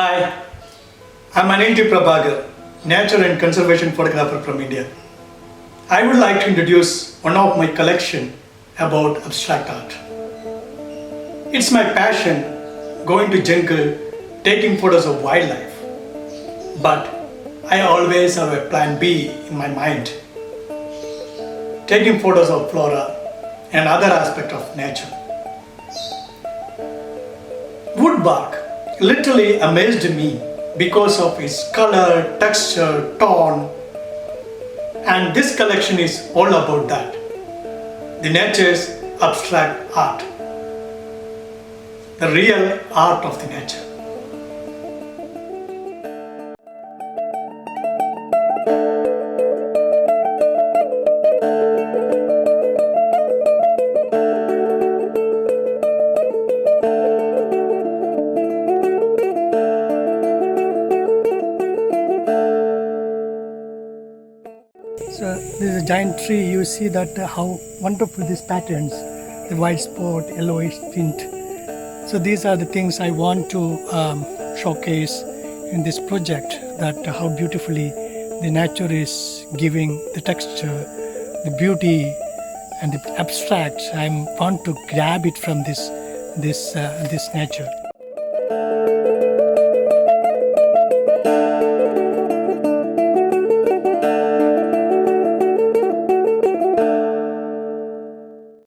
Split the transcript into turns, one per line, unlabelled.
Hi, I'm Anil Prabhagar, nature and conservation photographer from India. I would like to introduce one of my collection about abstract art. It's my passion going to jungle, taking photos of wildlife. But I always have a plan B in my mind, taking photos of flora and other aspects of nature. Woodbark literally amazed me because of its color, texture, tone, and this collection is all about that. The nature's abstract art, the real art of the nature. So this is a giant tree. You see that how wonderful these patterns, the white spot, yellowish tint. So these are the things I want to showcase in this project. That how beautifully the nature is giving the texture, the beauty, and the abstracts. I want to grab it from this nature.